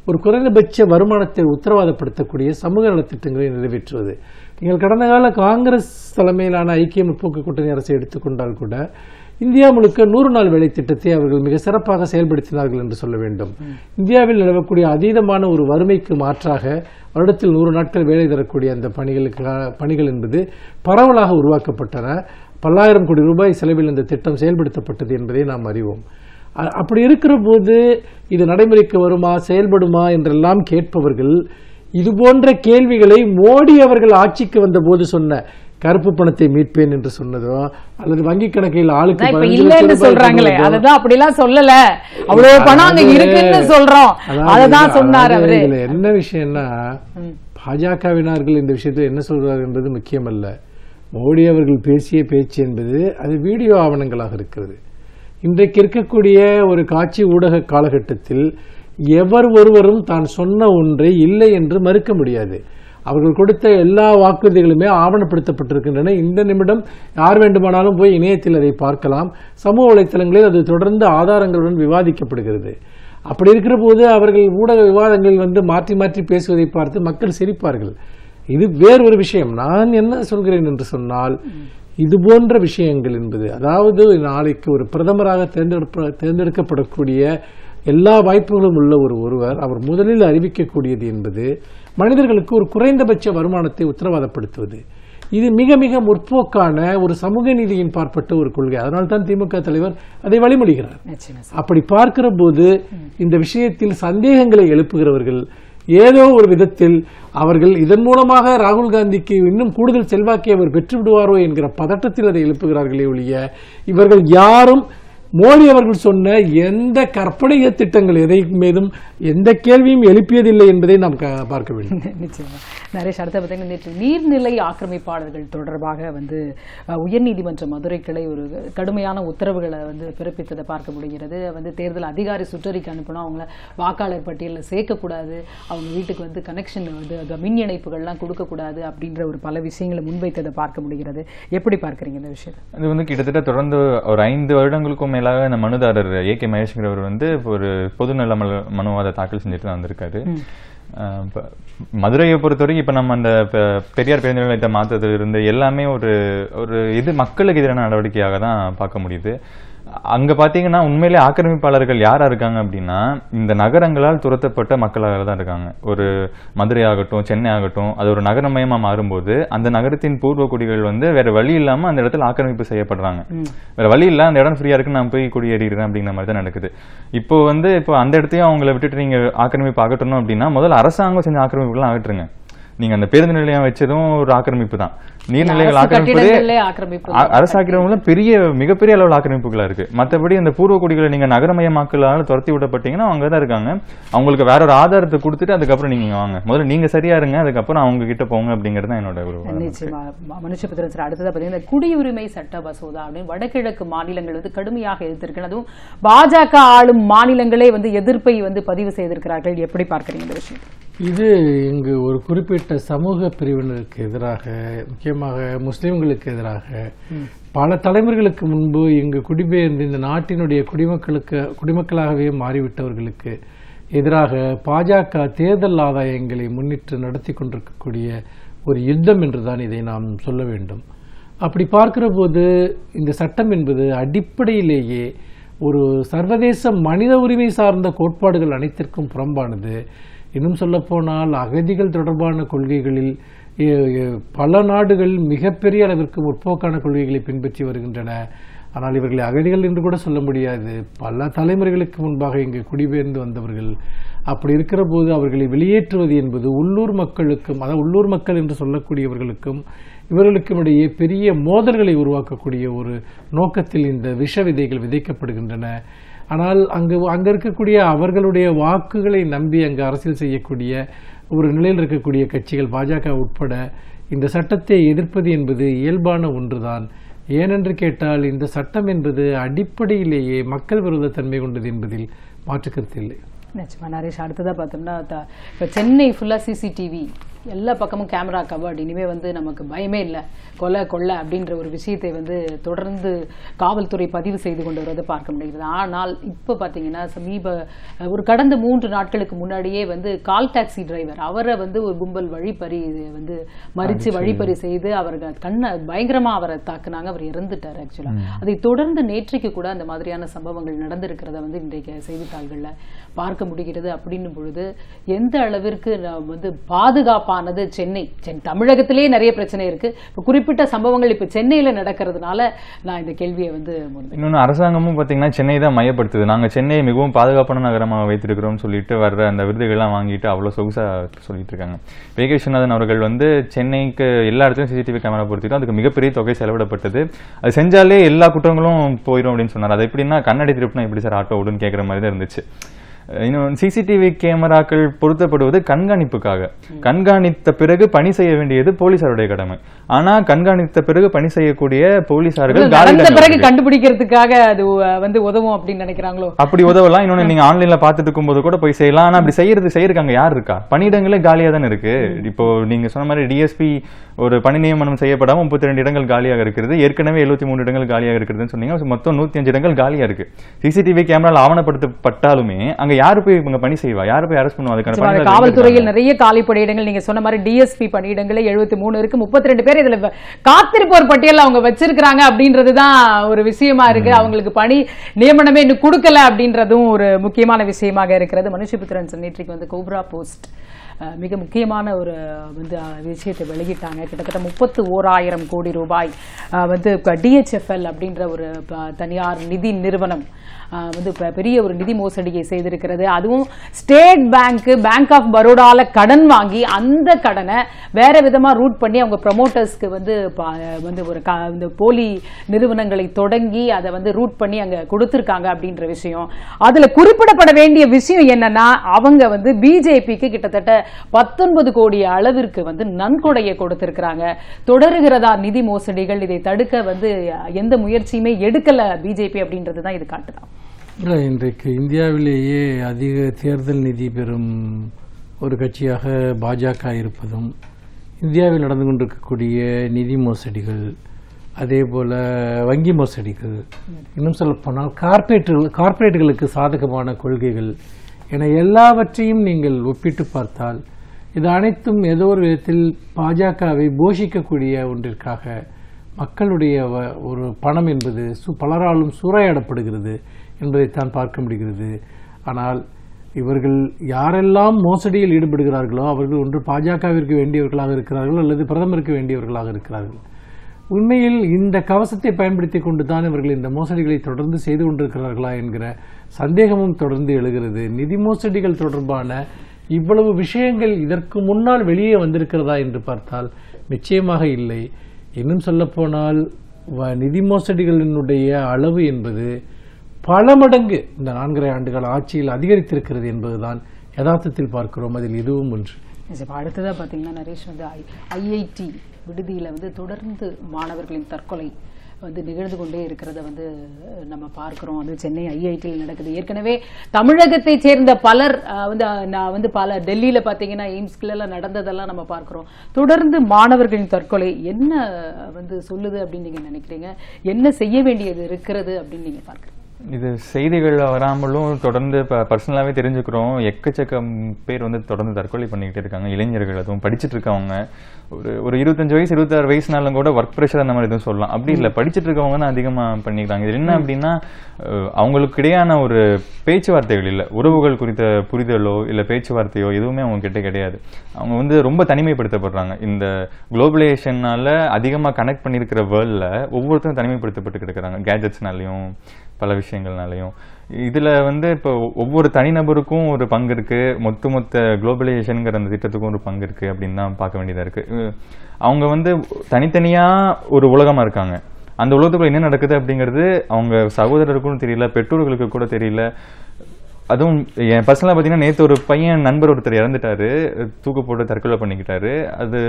ஒரு குறைந்தபட்ச வருமானத்தை உத்தரவாதப்படுத்தக்கூடிய சமூக நலத்திட்டங்களை நிறைவேற்றுவது. நீங்கள் கடந்த கால காங்கிரஸ் தலைமையிலான ஐக்கிய முற்போக்கு கூட்டணி அரசை எடுத்துக்கொண்டால் கூட இந்தியா முழுக்க 100 நாள் வேலை திட்டத்தை அவர்கள் மிக சிறப்பாக செயல்படுத்தினார்கள் என்று சொல்ல வேண்டும். இந்தியாவில் நிலவக்கூடிய அதீதமான ஒரு வறுமைக்கு மாற்றாக வருடத்தில் 100 நாட்கள் வேலை தரக்கூடிய அந்த பணிகள் என்பது பரவலாக உருவாக்கப்பட்டன. பல்லாயிரம் கோடி ரூபாய் செலவில் இந்த திட்டம் செயல்படுத்தப்பட்டது என்பதை நாம் அறிவோம். அப்படி இருக்கிற போது இது நடைமுறைக்கு வருமா, செயல்படுமா என்றெல்லாம் கேட்பவர்கள் இதுபோன்ற கேள்விகளை மோடி அவர்கள் ஆட்சிக்கு வந்த போது சொன்ன கருப்பு பணத்தை மீட்பேன் என்று சொன்னதோ, அல்லது வங்கி கணக்கில் ஆளுக்கு இல்லன்னு சொல்றாங்களே, அதுதான் அப்படிலாம் சொல்லல, அவ்வளவு பணம் அங்க இருக்குன்னு சொல்றோம், அததான் சொன்னார் அவரு. இதுல என்ன விஷயம்னா, பாஜகவினர்கள் இந்த விஷயத்தில் என்ன சொல்றார்கள் என்பது முக்கியமல்ல. மோடி அவர்கள் பேசிய பேச்சு என்பது அது வீடியோ ஆவணங்களாக இருக்கிறது. இன்றைக்கு இருக்கக்கூடிய ஒரு காட்சி ஊடக காலகட்டத்தில் எவர் ஒருவரும் தான் சொன்ன ஒன்றை இல்லை என்று மறுக்க முடியாது. அவர்கள் கொடுத்த எல்லா வாக்குறுதிகளுமே ஆவணப்படுத்தப்பட்டிருக்கின்றன. இந்த நிமிடம் யார் வேண்டுமானாலும் போய் இணையத்தில் அதை பார்க்கலாம். சமூக வலைத்தளங்களில் அது தொடர்ந்து ஆதாரங்களுடன் விவாதிக்கப்படுகிறது. அப்படி இருக்கிற போது அவர்கள் ஊடக விவாதங்களில் மாற்றி மாற்றி பேசுவதை பார்த்து மக்கள் சிரிப்பார்கள். இது வேறொரு விஷயம். நான் என்ன சொல்கிறேன் என்று சொன்னால், இது போன்ற விஷயங்கள் என்பது, அதாவது நாளைக்கு ஒரு பிரதமராக தேர்ந்தெடுக்கப்படக்கூடிய எல்லா வாய்ப்புகளும் உள்ள ஒருவர் அவர் முதலில் அறிவிக்கக்கூடியது என்பது மனிதர்களுக்கு ஒரு குறைந்தபட்ச வருமானத்தை உத்தரவாதப்படுத்துவது. இது மிக மிக முற்போக்கான ஒரு சமூக நீதியின் பார்ப்பட்ட ஒரு கொள்கை. அதனால்தான் திமுக தலைவர் அதை வழிமொழிகிறார். அப்படி பார்க்கிற போது இந்த விஷயத்தில் சந்தேகங்களை எழுப்புகிறவர்கள் ஏதோ ஒரு விதத்தில் அவர்கள் இதன் மூலமாக ராகுல் காந்திக்கு இன்னும் கூடுதல் செல்வாக்கை அவர் பெற்று விடுவாரோ என்கிற பதட்டத்தில் அதை எழுப்புகிறார்களே ஒழிய, இவர்கள் யாரும் மோடி அவர்கள் சொன்ன எந்த கற்பனைய திட்டங்கள் எதை மீதும் எந்த கேள்வியும் எழுப்பியதில்லை என்பதை நாம் பார்க்க வேண்டும். நிச்சயமா நரேஷ், அடுத்த பார்த்தீங்கன்னா நேற்று நீர்நிலை ஆக்கிரமிப்பாளர்கள் தொடர்பாக உயர்நீதிமன்ற மதுரை கிளை ஒரு கடுமையான உத்தரவுகளை பிறப்பித்ததை பார்க்க முடிகிறது. தேர்தல் அதிகாரி சுற்றறிக்கை அனுப்பணும், அவங்கள வாக்காளர் பட்டியலில் சேர்க்கக்கூடாது, அவங்க வீட்டுக்கு கனெக்ஷன் மின் இணைப்புகள்லாம் கொடுக்கக்கூடாது அப்படின்ற ஒரு பல விஷயங்களை முன்வைத்ததை பார்க்க முடிகிறது. எப்படி பார்க்குறீங்க இந்த விஷயத்தை? இது கிட்டத்தட்ட தொடர்ந்து ஒரு 5 வருடங்களுக்கும் மேலாக இந்த மனுதாரர் ஏகே மகேஷ்ங்கிறவர் ஒரு பொதுநல மனுவாத தாக்கல் செஞ்சுட்டு தான் வந்திருக்காரு. மதுரையை பொறுத்தவரைக்கும் இப்ப நம்ம அந்த பெரியார் பேருந்து நிலையத்தை மாற்றத்துல இருந்து எல்லாமே ஒரு இது மக்களுக்கு எதிரான நடவடிக்கையாக தான் பார்க்க முடியுது. அங்க பாத்தீங்கன்னா உண்மையிலே ஆக்கிரமிப்பாளர்கள் யாரா இருக்காங்க அப்படின்னா இந்த நகரங்களால் துரத்தப்பட்ட மக்களாக தான் இருக்காங்க. ஒரு மதுரை ஆகட்டும், சென்னை ஆகட்டும், அது ஒரு நகரமயமா மாறும்போது அந்த நகரத்தின் பூர்வ குடிகள் வந்து வேற வழி இல்லாம அந்த இடத்துல ஆக்கிரமிப்பு செய்யப்படுறாங்க. வேற வழி இல்ல, அந்த இடம் ஃப்ரீயா இருக்கு, நான் போய் குடியேறிடுறேன் அப்படிங்கிற மாதிரி தான் நடக்குது. இப்போ அந்த இடத்தையும் அவங்களை விட்டுட்டு நீங்க ஆக்கிரமிப்பு ஆகட்டணும் அப்படின்னா முதல்ல அரசாங்கம் செஞ்ச ஆக்கிரமிப்புலாம் ஆகட்டுருங்க. நீங்க அந்த பேருந்து நிலையம் வச்சதும் ஒரு ஆக்கிரமிப்பு தான். நீர்நிலைகள் ஆக்கிரமிப்பு அரசு ஆக்கிரமிப்புல மிகப்பெரிய அளவில் ஆக்கிரமிப்புகளா இருக்கு. மற்றபடி அந்த பூர்வ குடிகளை நீங்க நகரமயமாக்கலால துரத்தி விடப்பட்டீங்கன்னா அவங்க தான் இருக்காங்க. அவங்களுக்கு வேற ஒரு ஆதாரத்தை கொடுத்துட்டு அதுக்கப்புறம் நீங்க வாங்க, முதல்ல நீங்க சரியா இருங்க, அதுக்கப்புறம் அவங்க கிட்ட போங்க அப்படிங்கறது என்னோட ஒரு மனுஷபுத்திரன் சார். அடுத்ததா பாத்தீங்கன்னா குடியுரிமை சட்ட மசோதா அப்படின்னு வடகிழக்கு மாநிலங்கள் கடுமையாக எதிர்த்திருக்கிறது. அதுவும் பாஜக ஆளும் மாநிலங்களே எதிர்ப்பை பதிவு செய்திருக்கிறார்கள். எப்படி பார்க்கறீங்க இந்த விஷயம்? இது இங்கு ஒரு குறிப்பிட்ட சமூக பிரிவினருக்கு எதிராக, முக்கியமாக முஸ்லிம்களுக்கு எதிராக பல தலைமுறைகளுக்கு முன்பு இங்கு குடிபெயர்ந்து இந்த நாட்டினுடைய குடிமக்களாகவே மாறிவிட்டவர்களுக்கு எதிராக பாஜக தேர்தல் ஆதாயங்களை முன்னிட்டு நடத்தி கொண்டிருக்கக்கூடிய ஒரு யுத்தம் என்றுதான் இதை நாம் சொல்ல வேண்டும். அப்படி பார்க்கிற போது இந்த சட்டம் என்பது அடிப்படையிலேயே ஒரு சர்வதேச மனித உரிமை சார்ந்த கோட்பாடுகள் அனைத்திற்கும் புறம்பானது. இன்னும் சொல்லப்போனால் அகதிகள் தொடர்பான கொள்கைகளில் பல நாடுகள் மிகப்பெரிய அளவிற்கு முற்போக்கான கொள்கைகளை பின்பற்றி வருகின்றன. ஆனால் இவர்களை அகதிகள் என்று கூட சொல்ல முடியாது. பல தலைமுறைகளுக்கு முன்பாக இங்கு குடிபெயர்ந்து வந்தவர்கள். அப்படி இருக்கிற போது அவர்களை வெளியேற்றுவது என்பது உள்ளூர் மக்களுக்கும், அதாவது உள்ளூர் மக்கள் என்று சொல்லக்கூடியவர்களுக்கும் இவர்களுக்கும் இடையே பெரிய மோதல்களை உருவாக்கக்கூடிய ஒரு நோக்கத்தில் இந்த விஷ விதைகள் விதைக்கப்படுகின்றன. ஆனால் அங்க இருக்கக்கூடிய அவர்களுடைய வாக்குகளை நம்பி அங்கு அரசியல் செய்யக்கூடிய ஒரு நிலையில் இருக்கக்கூடிய கட்சிகள் பாஜக உட்பட இந்த சட்டத்தை எதிர்ப்பது என்பது இயல்பான ஒன்றுதான். ஏனென்று கேட்டால் இந்த சட்டம் என்பது அடிப்படையிலேயே மக்கள் விரோத தன்மை கொண்டது என்பதில் மாற்றுக்கருத்து இல்லை. நிச்சயமா நரேஷ். அடுத்ததா பார்த்தோம்னா இப்போ சென்னை ஃபுல்லா சிசிடிவி, எல்லா பக்கமும் கேமரா கவர்டு. இனிமே நமக்கு பயமே இல்லை, கொள்ள அப்படின்ற ஒரு விஷயத்தை தொடர்ந்து காவல்துறை பதிவு செய்து கொண்டு வருவதை பார்க்க முடிகிறது. ஆனால் இப்போ பார்த்தீங்கன்னா ஒரு கடந்த 3 நாட்களுக்கு முன்னாடியே கால் டாக்ஸி டிரைவர் அவரை ஒரு கும்பல் வழிப்பறி மறித்து வழிப்பறி செய்து அவர்கள் பயங்கரமா அவரை தாக்குனாங்க. அவர் இறந்துட்டார். ஆக்சுவலா அதை தொடர்ந்து நேற்றைக்கு கூட அந்த மாதிரியான சம்பவங்கள் நடந்திருக்கிறத இன்றைக்கு செய்தித்தாள்கள்ல பார்க்க முடிகிறது. அப்படின்னும் பொழுது எந்த அளவிற்கு பாதுகாப்பானது சென்னை தமிழகத்திலேயே நிறைய பிரச்சனை இருக்கு. குறிப்பிட்ட சம்பவங்கள் இப்ப சென்னையில நடக்கிறதுனால நான் இந்த கேள்வியை இன்னொன்னு அரசாங்கமும் பாத்தீங்கன்னா சென்னை தான் மையப்படுத்துது. நாங்க சென்னையை மிகவும் பாதுகாப்பான நகரமாக வைத்திருக்கிறோம் சொல்லிட்டு வர்ற அந்த விருதுகள்லாம் வாங்கிட்டு அவ்வளவு சொகுசா சொல்லிட்டு இருக்காங்க. வி.கே. விஸ்வநாதன் அவர்கள் சென்னைக்கு எல்லா இடத்துலையும் சிசிடிவி கேமரா பொறுத்திட்டோம், அதுக்கு மிகப்பெரிய தொகை செலவிடப்பட்டது, அது செஞ்சாலே எல்லா குற்றங்களும் போயிடும் அப்படின்னு சொன்னார். அது எப்படின்னா கண்ணாடி திருப்பினா எப்படி சார் ஆட்டோ ஓடுன்னு கேட்கற மாதிரி தான் இருந்துச்சு. இன்னும் சிசிடிவி கேமராக்கள் பொருத்தப்படுவது கண்காணிப்புக்காக. கண்காணித்த பிறகு பணி செய்ய வேண்டியது போலீசாருடைய கடமை. ஆனா கண்காணித்த பிறகு பணி செய்யக்கூடிய போலீசார்கள் கண்டுபிடிக்கிறதுக்காக அது உதவும் அப்படின்னு நினைக்கிறாங்களோ? அப்படி உதவலாம். இன்னொன்னு நீங்க ஆன்லைன்ல பாத்துட்டு இருக்கும் போது கூட போய் செய்யலாம். ஆனா அப்படி செய்யறதுக்கு யார் இருக்கா? பணியிடங்களே காலியா தானே இருக்கு. இப்போ நீங்க சொன்ன மாதிரி டிஎஸ்பி ஒரு பணி நியமனம் செய்யப்படாம 32 இடங்கள் காலியாக இருக்கிறது. ஏற்கனவே 73 இடங்கள் காலியாக இருக்கிறதுன்னு சொன்னீங்க. மொத்தம் 105 இடங்கள் காலியா இருக்கு. சிசிடிவி கேமரால ஆவணப்படுத்தப்பட்டாலுமே அங்க யாரு போய் இவங்க பணி செய்வா, யாரு போய் அரெஸ்ட் பண்ணுவா? அதுக்கான காவல்துறையில் நிறைய காலி பணியிடங்கள் நீங்க சொன்ன மாதிரி டிஎஸ்பி பணியிடங்களே 73 இருக்கு. 32 பேர் இதுல காத்திருப்போர் பட்டியல் அவங்க வச்சிருக்காங்க அப்படின்றதுதான் ஒரு விஷயமா இருக்கு. அவங்களுக்கு பணி நியமனமே இன்னும் கொடுக்கல அப்படின்றதும் ஒரு முக்கியமான விஷயமாக இருக்கிறது. மனுஷபுத்திரன் நேற்றைக்கு கோப்ரா போஸ்ட் மிக முக்கியமான ஒரு விஷயத்தை வெளியிட்டாங்க. கிட்டத்தட்ட 31,000 கோடி ரூபாய் டிஎச்எஃப்எல் அப்படின்ற ஒரு தனியார் நிதி நிறுவனம் பெரிய ஒரு நிதி மோசடியை செய்திருக்கிறது. அதுவும் ஸ்டேட் பேங்க் ஆஃப் பரோடால கடன் வாங்கி அந்த கடனை வேற விதமா ரூட் பண்ணி அவங்க ப்ரமோட்டர்ஸ்க்கு ஒரு போலி நிறுவனங்களை தொடங்கி அதை ரூட் பண்ணி அங்க கொடுத்திருக்காங்க அப்படின்ற விஷயம். அதுல குறிப்பிடப்பட வேண்டிய விஷயம் என்னன்னா அவங்க பிஜேபிக்கு கிட்டத்தட்ட 19 கோடி அளவிற்கு நன்கொடையை கொடுத்திருக்கிறாங்க. தொடருகிறதா நிதி மோசடிகள்? இதை தடுக்க எந்த முயற்சியுமே எடுக்கல பிஜேபி அப்படின்றதுதான் இது காட்டுதான். இன்றைக்கு இந்தியாவிலேயே அதிக தேர்தல் நிதி பெறும் ஒரு கட்சியாக பாஜக இருப்பதும், இந்தியாவில் நடந்து கொண்டிருக்கக்கூடிய நிதி மோசடிகள், அதே போல வங்கி மோசடிகள், இன்னும் சொல்லப்போனால் கார்ப்பரேட்டுகளுக்கு சாதகமான கொள்கைகள் என எல்லாவற்றையும் நீங்கள் ஒப்பிட்டு பார்த்தால் இது அனைத்தும் ஏதோ ஒரு விதத்தில் பாஜகவை போஷிக்கக்கூடிய ஒன்றிற்காக மக்களுடைய ஒரு பணம் என்பது பலராலும் சூறையாடப்படுகிறது என்பதைத்தான் பார்க்க முடிகிறது. ஆனால் இவர்கள் யாரெல்லாம் மோசடியில் ஈடுபடுகிறார்களோ அவர்கள் ஒன்று பாஜகவிற்கு வேண்டியவர்களாக இருக்கிறார்கள் அல்லது பிரதமருக்கு வேண்டியவர்களாக இருக்கிறார்கள். உண்மையில் இந்த கவசத்தை பயன்படுத்தி கொண்டுதான் இவர்கள் இந்த மோசடிகளை தொடர்ந்து செய்து கொண்டிருக்கிறார்களா என்கிற சந்தேகமும் தொடர்ந்து எழுகிறது. நிதி மோசடிகள் தொடர்பான இவ்வளவு விஷயங்கள் இதற்கு முன்னால் வெளியே வந்திருக்கிறதா என்று பார்த்தால் நிச்சயமாக இல்லை. இன்னும் சொல்லப்போனால் நிதி மோசடிகளினுடைய அளவு என்பது பல மடங்கு இந்த 4.5 ஆண்டுகள் ஆட்சியில் அதிகரித்திருக்கிறது என்பதுதான் யதார்த்தத்தில் பார்க்கிறோம். அதில் இதுவும் ஒன்று. அடுத்ததாக பார்த்தீங்கன்னா நரேஷ் ஐஐடி விடுதியில் தொடர்ந்து மாணவர்களின் தற்கொலை நிகழ்ந்து கொண்டே இருக்கிறத நம்ம பார்க்கிறோம். அது சென்னை ஐஐடியில் நடக்குது. ஏற்கனவே தமிழகத்தை சேர்ந்த பலர் பல டெல்லியில பாத்தீங்கன்னா எய்ம்ஸ்குள்ள நடந்ததெல்லாம் நம்ம பார்க்கிறோம். தொடர்ந்து மாணவர்களின் தற்கொலை என்ன சொல்லுது அப்படின்னு நீங்க நினைக்கிறீங்க? என்ன செய்ய வேண்டியது இருக்கிறது அப்படின்னு நீங்க பார்க்கிறீங்க? இது செய்திகள் வராமலும் தொடர்ந்து பர்சனலாவே தெரிஞ்சுக்கிறோம். எக்கச்சக்கம் பேர் தொடர்ந்து தற்கொலை பண்ணிக்கிட்டு இருக்காங்க. இளைஞர்கள், அதுவும் படிச்சுட்டு இருக்கவங்க. ஒரு 25 வயசு 26 வயசுனாலும் கூட ஒர்க் ப்ரெஷர் அந்த மாதிரி எதுவும் சொல்லலாம். அப்படி இல்லை, படிச்சுட்டு இருக்கவங்க தான் அதிகமா பண்ணிக்கிறாங்க. இது என்ன அப்படின்னா, அவங்களுக்கு இடையான ஒரு பேச்சுவார்த்தைகள் இல்லை. உறவுகள் குறித்த புரிதலோ இல்லை பேச்சுவார்த்தையோ எதுவுமே அவங்க கிட்ட கிடையாது. அவங்க ரொம்ப தனிமைப்படுத்தப்படுறாங்க. இந்த குளோபலைசேஷனால அதிகமா கனெக்ட் பண்ணியிருக்கிற வேர்ல்ட்ல ஒவ்வொருத்தரும் தனிமைப்படுத்தப்பட்டு கிடக்குறாங்க. கேஜெட்ஸ்னாலையும் பல விஷயங்கள்னாலையும். இதுல இப்போ ஒவ்வொரு தனிநபருக்கும் ஒரு பங்கு இருக்கு, மொத்த குளோபலைசேஷன்ங்கிற அந்த திட்டத்துக்கும் ஒரு பங்கு இருக்கு அப்படின்னு தான் பார்க்க வேண்டியதா இருக்கு. அவங்க தனித்தனியா ஒரு உலகமா இருக்காங்க. அந்த உலகத்துக்குள்ள என்ன நடக்குது அப்படிங்கிறது அவங்க சகோதரருக்கும் தெரியல, பெற்றோர்களுக்கு கூட தெரியல. அதுவும் என் பர்சனலா பாத்தீங்கன்னா, நேற்று ஒரு பையன் நண்பர் ஒருத்தர் இறந்துட்டாரு, தூக்கு போட்டு தற்கொலை பண்ணிக்கிட்டாரு. அது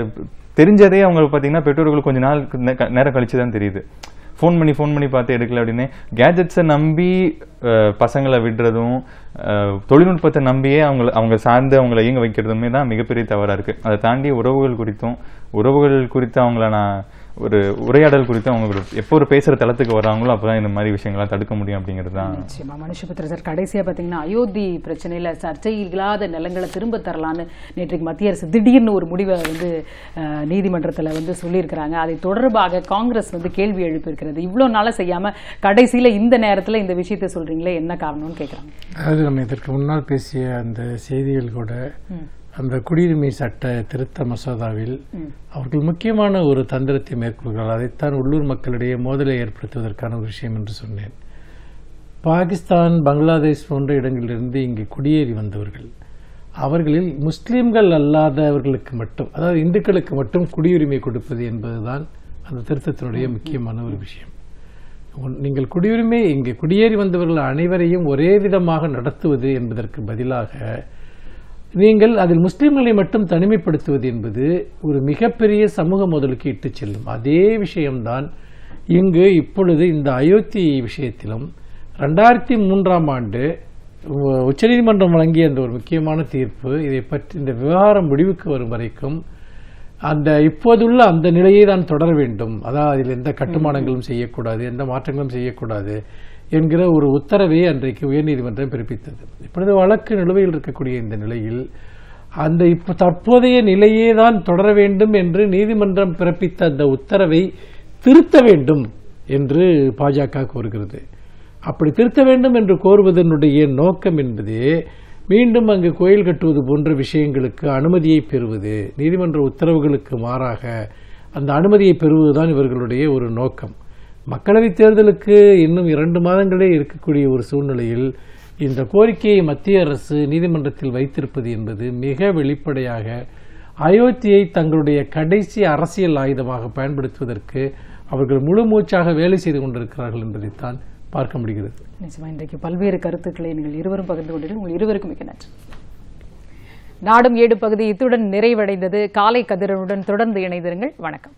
தெரிஞ்சதே அவங்க பாத்தீங்கன்னா பெற்றோர்களுக்கு கொஞ்ச நாள் நேரம் கழிச்சுதான் தெரியுது. ஃபோன் பண்ணி பார்த்து எடுக்கல அப்படின்னு கேஜெட்ஸை நம்பி பசங்களை விடுறதும், தொழில்நுட்பத்தை நம்பியே அவங்க சார்ந்து அவங்களை இயங்க வைக்கிறதுமே தான் மிகப்பெரிய தவறா இருக்கு. அதை தாண்டி உறவுகள் குறித்து அவங்கள நான் ஒரு உரையாடல் குறித்து அவங்க எப்போ ஒரு பேசுற தளத்துக்கு வராங்களோ அப்பதான் இந்த மாதிரி விஷயங்கள்லாம் தடுக்க முடியும் அப்படிங்கிறது தான். நிச்சயமா. மனுஷபுத்திர சார், கடைசியா பாத்தீங்கன்னா அயோத்தி பிரச்சனையில சர்ச்சை இல்லாத நிலங்களை திரும்ப தரலான்னு நேற்றைக்கு மத்திய அரசு திடீர்னு ஒரு முடிவை நீதிமன்றத்தில் சொல்லியிருக்கிறாங்க. அதை தொடர்பாக காங்கிரஸ் கேள்வி எழுப்பியிருக்கிறது. இவ்வளவு நாள செய்யாம கடைசியில இந்த நேரத்தில் இந்த விஷயத்தை சொல்றீங்களே, என்ன காரணம்னு கேட்கறாங்க. அதாவது நம்ம இதற்கு முன்னால் பேசிய அந்த செய்திகள் கூட அந்த குடியுரிமை சட்ட திருத்த மசோதாவில் அவர்கள் முக்கியமான ஒரு தந்திரத்தை மேற்கொள்கிறார்கள். அதைத்தான் உள்ளூர் மக்களிடையே மோதலை ஏற்படுத்துவதற்கான ஒரு விஷயம் என்று சொன்னேன். பாகிஸ்தான், பங்களாதேஷ் போன்ற இடங்களிலிருந்து இங்கு குடியேறி வந்தவர்கள், அவர்களில் முஸ்லிம்கள் அல்லாதவர்களுக்கு மட்டும், அதாவது இந்துக்களுக்கு மட்டும் குடியுரிமை கொடுப்பது என்பதுதான் அந்த திருத்தத்தினுடைய முக்கியமான ஒரு விஷயம். நீங்கள் குடியுரிமை இங்கே குடியேறி வந்தவர்கள் அனைவரையும் ஒரே விதமாக நடத்துவது என்பதற்கு பதிலாக நீங்கள் அதில் முஸ்லிம்களை மட்டும் தனிமைப்படுத்துவது என்பது ஒரு மிகப்பெரிய சமூக மோதலுக்கு இட்டு செல்லும். அதே விஷயம்தான் இங்கு இப்பொழுது இந்த அயோத்தி விஷயத்திலும் 2003ஆம் ஆண்டு உச்சநீதிமன்றம் வழங்கிய அந்த ஒரு முக்கியமான தீர்ப்பு, இதை பற்றி இந்த விவகாரம் முடிவுக்கு வரும் வரைக்கும் அந்த இப்போதுள்ள அந்த நிலையை தான் தொடர வேண்டும். அதாவது அதில் எந்த கட்டுமானங்களும் செய்யக்கூடாது, எந்த மாற்றங்களும் செய்யக்கூடாது என்கிற ஒரு உத்தரவை அன்றைக்கு உயர்நீதிமன்றம் பிறப்பித்தது. இப்பொழுது வழக்கு நிலுவையில் இருக்கக்கூடிய இந்த நிலையில் அந்த இப்ப தற்போதைய நிலையே தான் தொடர வேண்டும் என்று நீதிமன்றம் பிறப்பித்த அந்த உத்தரவை திருத்த வேண்டும் என்று பாஜக கோருகிறது. அப்படி திருத்த வேண்டும் என்று கோருவதனுடைய நோக்கம் என்பது மீண்டும் அங்கு கோயில் கட்டுவது போன்ற விஷயங்களுக்கு அனுமதியை பெறுவது, நீதிமன்ற உத்தரவுகளுக்கு மாறாக அந்த அனுமதியை பெறுவதுதான் இவர்களுடைய ஒரு நோக்கம். மக்களவைத் தேர்தலுக்கு இன்னும் 2 மாதங்களே இருக்கக்கூடிய ஒரு சூழ்நிலையில் இந்த கோரிக்கையை மத்திய அரசு நீதிமன்றத்தில் வைத்திருப்பது என்பது மிக வெளிப்படையாக அயோத்தியை தங்களுடைய கடைசி அரசியல் ஆயுதமாக பயன்படுத்துவதற்கு அவர்கள் முழு மூச்சாக வேலை செய்து கொண்டிருக்கிறார்கள் என்பதைத்தான் பார்க்க முடிகிறது. நிச்சயமா இன்றைக்கு பல்வேறு கருத்துக்களை நீங்கள் இருவரும் பகிர்ந்து கொண்டீர்கள். உங்கள் இருவருக்கும் மிக நன்றி. நாடும் ஏடு பகுதி இத்துடன் நிறைவடைந்தது. காலை கதிரனுடன் தொடர்ந்து இணைந்திருங்கள். வணக்கம்.